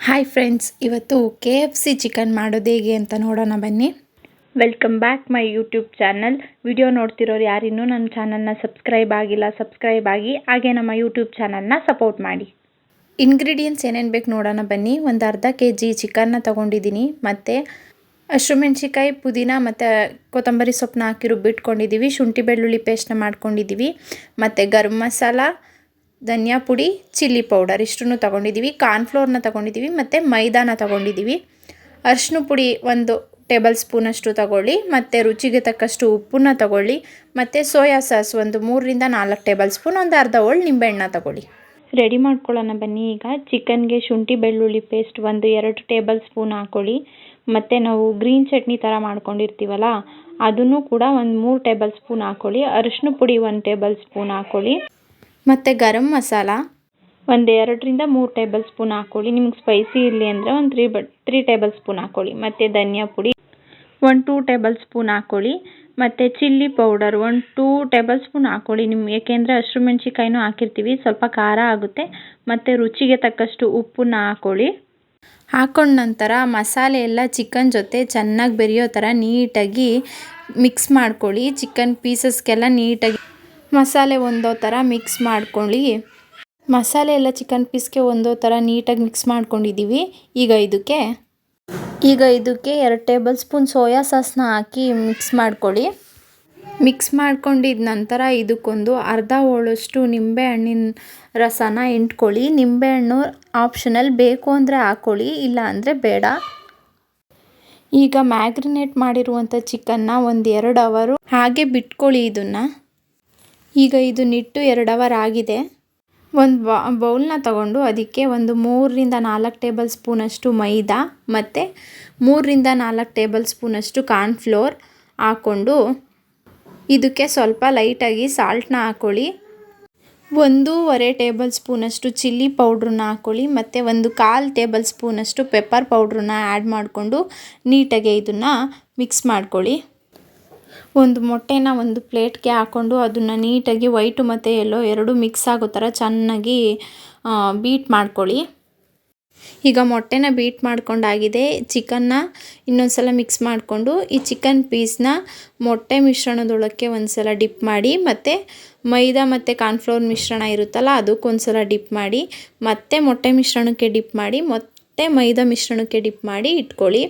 Hi friends, ಇವತ್ತು KFC chicken ಮಾಡೋದು ಹೇಗೆ ಅಂತ ನೋಡೋಣ ಬನ್ನಿ. Welcome back my YouTube channel. Video ನೋಡ್ತಿರೋರು ಯಾರಿನ್ನೂ ನನ್ನ ಚಾನಲ್ನ ಸಬ್ಸ್ಕ್ರೈಬ್ ಆಗಿಲ್ಲ, ಸಬ್ಸ್ಕ್ರೈಬ್ ಆಗಿ ಹಾಗೆ ನಮ್ಮ ಯೂಟ್ಯೂಬ್ ಚಾನಲ್ನ ಸಪೋರ್ಟ್ ಮಾಡಿ. ಇಂಗ್ರೀಡಿಯೆಂಟ್ಸ್ ಏನೇನು ಬೇಕು ನೋಡೋಣ ಬನ್ನಿ. ಒಂದು ಅರ್ಧ kg ಚಿಕನ್ನ ತೊಗೊಂಡಿದ್ದೀನಿ, ಮತ್ತು ಹಸಿಮೆಣ್ಸಿಕಾಯಿ, ಪುದೀನ ಮತ್ತು ಕೊತ್ತಂಬರಿ ಸೊಪ್ಪನ್ನ ಹಾಕಿ ರುಬ್ಬಿಟ್ಕೊಂಡಿದ್ದೀವಿ. ಶುಂಠಿ ಬೆಳ್ಳುಳ್ಳಿ ಪೇಸ್ಟ್ನ ಮಾಡ್ಕೊಂಡಿದ್ದೀವಿ, ಮತ್ತು ಗರಂ ಮಸಾಲ, ಧನಿಯಾ ಪುಡಿ, ಚಿಲ್ಲಿ ಪೌಡರ್ ಇಷ್ಟನ್ನು ತೊಗೊಂಡಿದ್ದೀವಿ. ಕಾರ್ನ್ಫ್ಲೋರ್ನ ತೊಗೊಂಡಿದ್ದೀವಿ ಮತ್ತು ಮೈದಾನ ತೊಗೊಂಡಿದ್ದೀವಿ. ಅರಿಶಿನ ಪುಡಿ 1 ಟೇಬಲ್ ಸ್ಪೂನಷ್ಟು ತಗೊಳ್ಳಿ, ಮತ್ತು ರುಚಿಗೆ ತಕ್ಕಷ್ಟು ಉಪ್ಪನ್ನ ತಗೊಳ್ಳಿ, ಮತ್ತು ಸೋಯಾ ಸಾಸ್ ಒಂದು 3ರಿಂದ 4 ಟೇಬಲ್ ಸ್ಪೂನ್, ಒಂದು ಅರ್ಧ ಹೋಳು ನಿಂಬೆಹಣ್ಣು ತಗೊಳ್ಳಿ. ರೆಡಿ ಮಾಡ್ಕೊಳ್ಳೋಣ ಬನ್ನಿ. ಈಗ ಚಿಕನ್ಗೆ ಶುಂಠಿ ಬೆಳ್ಳುಳ್ಳಿ ಪೇಸ್ಟ್ 1-2 ಟೇಬಲ್ ಸ್ಪೂನ್ ಹಾಕ್ಕೊಳ್ಳಿ. ಮತ್ತು ನಾವು ಗ್ರೀನ್ ಚಟ್ನಿ ಥರ ಮಾಡ್ಕೊಂಡಿರ್ತೀವಲ್ಲ, ಅದನ್ನು ಕೂಡ ಒಂದು 3 ಟೇಬಲ್ ಸ್ಪೂನ್ ಹಾಕ್ಕೊಳ್ಳಿ. ಅರಿಶಿನ ಪುಡಿ 1 ಟೇಬಲ್ ಸ್ಪೂನ್ ಹಾಕ್ಕೊಳ್ಳಿ. ಮತ್ತು ಗರಂ ಮಸಾಲ 2ರಿಂದ 3 ಟೇಬಲ್ ಸ್ಪೂನ್ ಹಾಕ್ಕೊಳ್ಳಿ. ನಿಮ್ಗೆ ಸ್ಪೈಸಿ ಇರಲಿ ಅಂದರೆ ಒಂದು 3 ಟೇಬಲ್ ಸ್ಪೂನ್ ಹಾಕ್ಕೊಳ್ಳಿ. ಮತ್ತು ಧನಿಯಾ ಪುಡಿ 1-2 ಟೇಬಲ್ ಸ್ಪೂನ್ ಹಾಕ್ಕೊಳ್ಳಿ. ಮತ್ತು ಚಿಲ್ಲಿ ಪೌಡರ್ 1-2 ಟೇಬಲ್ ಸ್ಪೂನ್ ಹಾಕ್ಕೊಳ್ಳಿ. ಏಕೆಂದರೆ ಹಸಿಮೆಣ್ಸಿಕಾಯಿನೂ ಹಾಕಿರ್ತೀವಿ, ಸ್ವಲ್ಪ ಖಾರ ಆಗುತ್ತೆ. ಮತ್ತು ರುಚಿಗೆ ತಕ್ಕಷ್ಟು ಉಪ್ಪನ್ನ ಹಾಕ್ಕೊಳ್ಳಿ. ಹಾಕೊಂಡ ನಂತರ ಮಸಾಲೆ ಎಲ್ಲ ಚಿಕನ್ ಜೊತೆ ಚೆನ್ನಾಗಿ ಬೆರೆಯೋ ಥರ ನೀಟಾಗಿ ಮಿಕ್ಸ್ ಮಾಡ್ಕೊಳ್ಳಿ. ಚಿಕನ್ ಪೀಸಸ್ಗೆಲ್ಲ ನೀಟಾಗಿ ಮಸಾಲೆ ಹೊಂದೋ ಥರ ಮಿಕ್ಸ್ ಮಾಡ್ಕೊಳ್ಳಿ. ಮಸಾಲೆ ಎಲ್ಲ ಚಿಕನ್ ಪೀಸ್ಗೆ ಹೊಂದೋ ಥರ ನೀಟಾಗಿ ಮಿಕ್ಸ್ ಮಾಡ್ಕೊಂಡಿದ್ದೀವಿ. ಈಗ ಇದಕ್ಕೆ 2 ಟೇಬಲ್ ಸ್ಪೂನ್ ಸೋಯಾ ಸಾಸ್ನ ಹಾಕಿ ಮಿಕ್ಸ್ ಮಾಡ್ಕೊಳ್ಳಿ. ಮಿಕ್ಸ್ ಮಾಡ್ಕೊಂಡಿದ್ದ ನಂತರ ಇದಕ್ಕೊಂದು ಅರ್ಧ ಹೋಳಷ್ಟು ನಿಂಬೆಹಣ್ಣಿನ ರಸನ ಹಿಂಡ್ಕೊಳ್ಳಿ. ನಿಂಬೆಹಣ್ಣು ಆಪ್ಷನಲ್, ಬೇಕು ಅಂದರೆ ಹಾಕ್ಕೊಳ್ಳಿ, ಇಲ್ಲ ಅಂದರೆ ಬೇಡ. ಈಗ ಮ್ಯಾಗ್ರಿನೇಟ್ ಮಾಡಿರುವಂಥ ಚಿಕನ್ನ 1-2 ಅವರು ಹಾಗೆ ಬಿಟ್ಕೊಳ್ಳಿ ಇದನ್ನು. ಈಗ ಇದನ್ನಿಟ್ಟು 2 ಅವರ್ ಆಗಿದೆ. ಒಂದು ಬೌಲ್ನ ತಗೊಂಡು ಅದಕ್ಕೆ ಒಂದು 3ರಿಂದ 4 ಟೇಬಲ್ ಸ್ಪೂನಷ್ಟು ಮೈದಾ ಮತ್ತು 3ರಿಂದ 4 ಟೇಬಲ್ ಸ್ಪೂನಷ್ಟು ಕಾರ್ನ್ಫ್ಲೋರ್ ಹಾಕ್ಕೊಂಡು ಇದಕ್ಕೆ ಸ್ವಲ್ಪ ಲೈಟಾಗಿ ಸಾಲ್ಟ್ನ ಹಾಕ್ಕೊಳ್ಳಿ. 1.5 ಟೇಬಲ್ ಸ್ಪೂನಷ್ಟು ಚಿಲ್ಲಿ ಪೌಡ್ರನ್ನ ಹಾಕ್ಕೊಳ್ಳಿ, ಮತ್ತು 1/4 ಟೇಬಲ್ ಸ್ಪೂನಷ್ಟು ಪೆಪ್ಪರ್ ಪೌಡ್ರನ್ನ ಆ್ಯಡ್ ಮಾಡಿಕೊಂಡು ನೀಟಾಗಿ ಇದನ್ನು ಮಿಕ್ಸ್ ಮಾಡ್ಕೊಳ್ಳಿ. ಒಂದು ಮೊಟ್ಟೆನ ಒಂದು ಪ್ಲೇಟ್ಗೆ ಹಾಕ್ಕೊಂಡು ಅದನ್ನು ನೀಟಾಗಿ ವೈಟು ಮತ್ತು ಯೆಲ್ಲೋ ಎರಡೂ ಮಿಕ್ಸ್ ಆಗೋ ಥರ ಚೆನ್ನಾಗಿ ಬೀಟ್ ಮಾಡ್ಕೊಳ್ಳಿ. ಈಗ ಮೊಟ್ಟೆನ ಬೀಟ್ ಮಾಡ್ಕೊಂಡಾಗಿದೆ. ಚಿಕನ್ನ ಇನ್ನೊಂದು ಸಲ ಮಿಕ್ಸ್ ಮಾಡಿಕೊಂಡು ಈ ಚಿಕನ್ ಪೀಸ್ನ ಮೊಟ್ಟೆ ಮಿಶ್ರಣದೊಳಕ್ಕೆ ಒಂದು ಸಲ ಡಿಪ್ ಮಾಡಿ, ಮತ್ತು ಮೈದಾ ಮತ್ತು ಕಾರ್ನ್ಫ್ಲೋರ್ ಮಿಶ್ರಣ ಇರುತ್ತಲ್ಲ ಅದಕ್ಕೊಂದು ಸಲ ಡಿಪ್ ಮಾಡಿ, ಮತ್ತು ಮೊಟ್ಟೆ ಮಿಶ್ರಣಕ್ಕೆ ಡಿಪ್ ಮಾಡಿ, ಮತ್ತು ಮೈದಾ ಮಿಶ್ರಣಕ್ಕೆ ಡಿಪ್ ಮಾಡಿ ಇಟ್ಕೊಳ್ಳಿ.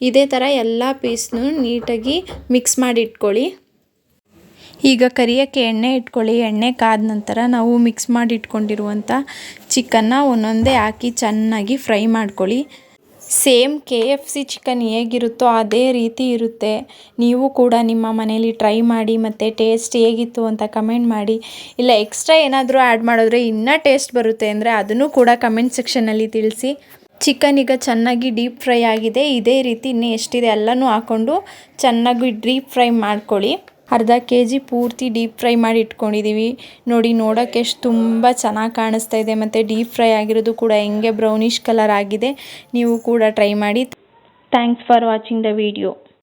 ಇದೇ ಥರ ಎಲ್ಲ ಪೀಸ್ನು ನೀಟಾಗಿ ಮಿಕ್ಸ್ ಮಾಡಿ ಇಟ್ಕೊಳ್ಳಿ. ಈಗ ಕರಿಯೋಕ್ಕೆ ಎಣ್ಣೆ ಇಟ್ಕೊಳ್ಳಿ. ಎಣ್ಣೆ ಕಾದ ನಂತರ ನಾವು ಮಿಕ್ಸ್ ಮಾಡಿ ಇಟ್ಕೊಂಡಿರುವಂಥ ಚಿಕನ್ನ ಒಂದೊಂದೇ ಹಾಕಿ ಚೆನ್ನಾಗಿ ಫ್ರೈ ಮಾಡ್ಕೊಳ್ಳಿ. ಸೇಮ್ KFC ಚಿಕನ್ ಹೇಗಿರುತ್ತೋ ಅದೇ ರೀತಿ ಇರುತ್ತೆ. ನೀವು ಕೂಡ ನಿಮ್ಮ ಮನೇಲಿ ಟ್ರೈ ಮಾಡಿ, ಮತ್ತು ಟೇಸ್ಟ್ ಹೇಗಿತ್ತು ಅಂತ ಕಮೆಂಟ್ ಮಾಡಿ. ಇಲ್ಲ ಎಕ್ಸ್ಟ್ರಾ ಏನಾದರೂ ಆ್ಯಡ್ ಮಾಡಿದ್ರೆ ಇನ್ನೂ ಟೇಸ್ಟ್ ಬರುತ್ತೆ ಅಂದರೆ ಅದನ್ನು ಕೂಡ ಕಮೆಂಟ್ ಸೆಕ್ಷನಲ್ಲಿ ತಿಳಿಸಿ. ಚಿಕನ್ ಈಗ ಚೆನ್ನಾಗಿ ಡೀಪ್ ಫ್ರೈ ಆಗಿದೆ. ಇದೇ ರೀತಿ ಇನ್ನೂ ಎಷ್ಟಿದೆ ಎಲ್ಲನೂ ಹಾಕ್ಕೊಂಡು ಚೆನ್ನಾಗಿ ಡೀಪ್ ಫ್ರೈ ಮಾಡ್ಕೊಳ್ಳಿ. ಅರ್ಧ kg ಪೂರ್ತಿ ಡೀಪ್ ಫ್ರೈ ಮಾಡಿ ಇಟ್ಕೊಂಡಿದ್ದೀವಿ. ನೋಡಿ, ನೋಡೋಕ್ಕೆ ಎಷ್ಟು ತುಂಬ ಚೆನ್ನಾಗಿ ಕಾಣಿಸ್ತಾ ಇದೆ, ಮತ್ತು ಡೀಪ್ ಫ್ರೈ ಆಗಿರೋದು ಕೂಡ ಹೆಂಗೆ ಬ್ರೌನಿಷ್ ಕಲರ್ ಆಗಿದೆ. ನೀವು ಕೂಡ ಟ್ರೈ ಮಾಡಿ. Thanks for watching the video.